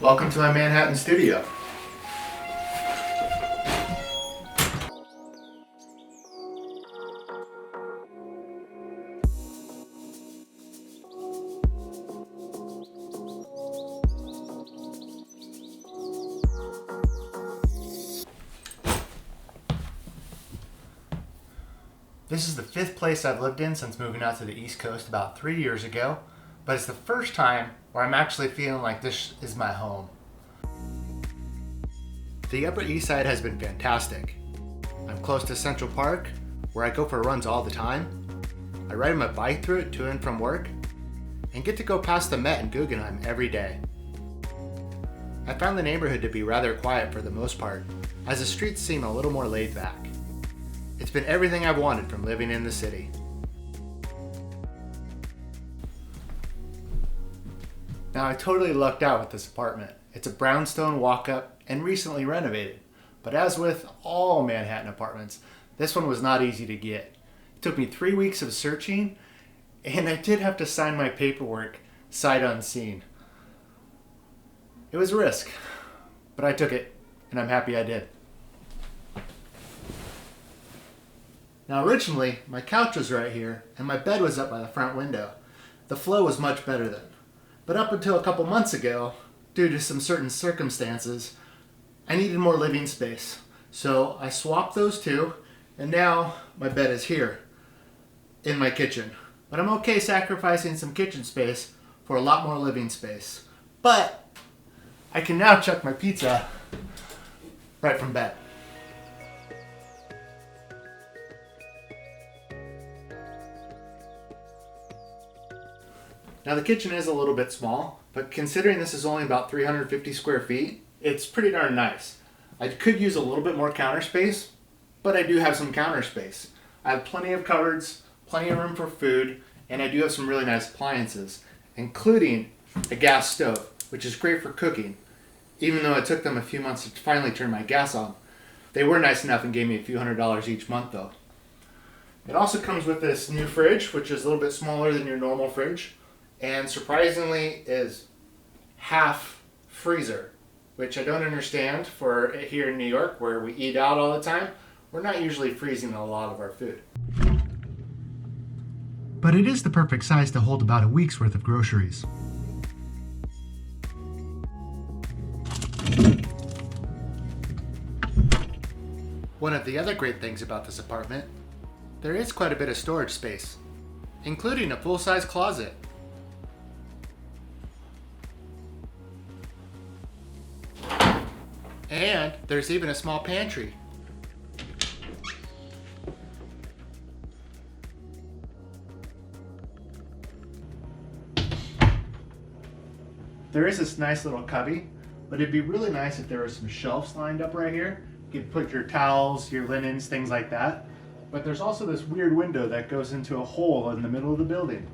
Welcome to my Manhattan studio. This is the 5th place I've lived in since moving out to the East Coast about 3 years ago, but it's the first time where I'm actually feeling like this is my home. The Upper East Side has been fantastic. I'm close to Central Park, where I go for runs all the time. I ride my bike through it to and from work, and get to go past the Met and Guggenheim every day. I found the neighborhood to be rather quiet for the most part, as the streets seem a little more laid back. It's been everything I've wanted from living in the city. Now, I totally lucked out with this apartment. It's a brownstone walk-up and recently renovated. But as with all Manhattan apartments, this one was not easy to get. It took me 3 weeks of searching, and I did have to sign my paperwork sight unseen. It was a risk, but I took it, and I'm happy I did. Now originally, my couch was right here, and my bed was up by the front window. The flow was much better then. But up until a couple months ago, due to some certain circumstances, I needed more living space. So I swapped those two, and now my bed is here, in my kitchen. But I'm okay sacrificing some kitchen space for a lot more living space. But I can now chuck my pizza right from bed. Now the kitchen is a little bit small, but considering this is only about 350 square feet, it's pretty darn nice. I could use a little bit more counter space, but I do have some counter space. I have plenty of cupboards, plenty of room for food, and I do have some really nice appliances, including a gas stove, which is great for cooking. Even though it took them a few months to finally turn my gas on. They were nice enough and gave me a few $100s each month though. It also comes with this new fridge, which is a little bit smaller than your normal fridge. And surprisingly is half freezer, which I don't understand for here in New York where we eat out all the time. We're not usually freezing a lot of our food. But it is the perfect size to hold about a week's worth of groceries. One of the other great things about this apartment, there is quite a bit of storage space, including a full-size closet. And there's even a small pantry. There is this nice little cubby, but it'd be really nice if there were some shelves lined up right here. You could put your towels, your linens, things like that. But there's also this weird window that goes into a hole in the middle of the building.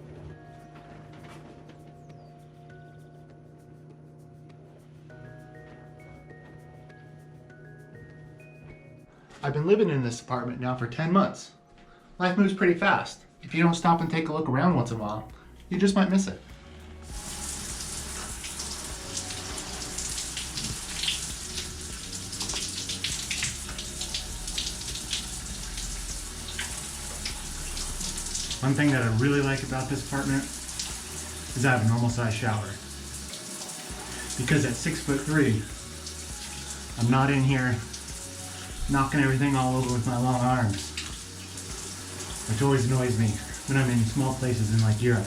I've been living in this apartment now for 10 months. Life moves pretty fast. If you don't stop and take a look around once in a while, you just might miss it. One thing that I really like about this apartment is I have a normal size shower. Because at 6'3", I'm not in here knocking everything all over with my long arms, which always annoys me when I'm in small places in like Europe.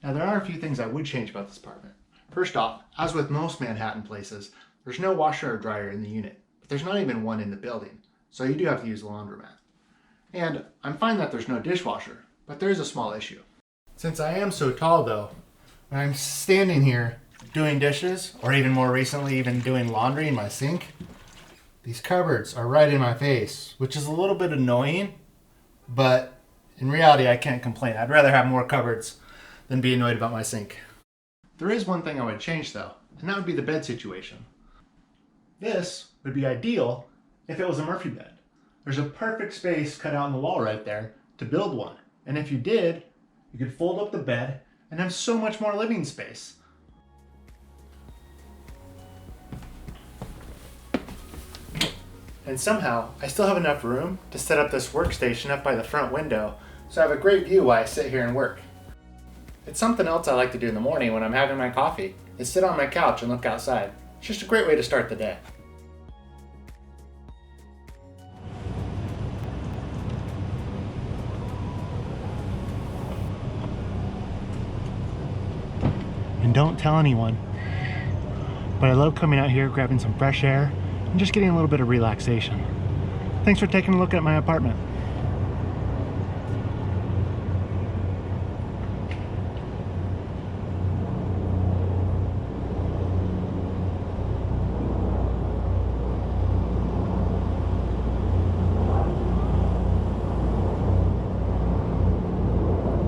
Now there are a few things I would change about this apartment. First off, as with most Manhattan places, there's no washer or dryer in the unit, but there's not even one in the building, so you do have to use the laundromat. And I'm fine that there's no dishwasher, but there is a small issue. Since I am so tall though, when I'm standing here doing dishes, or even more recently even doing laundry in my sink, these cupboards are right in my face, which is a little bit annoying, but in reality I can't complain. I'd rather have more cupboards than be annoyed about my sink. There is one thing I would change though, and that would be the bed situation. This would be ideal if it was a Murphy bed. There's a perfect space cut out in the wall right there to build one. And if you did, you could fold up the bed and have so much more living space. And somehow, I still have enough room to set up this workstation up by the front window, so I have a great view while I sit here and work. It's something else I like to do in the morning when I'm having my coffee, is sit on my couch and look outside. It's just a great way to start the day. And don't tell anyone, but I love coming out here, grabbing some fresh air, and just getting a little bit of relaxation. Thanks for taking a look at my apartment.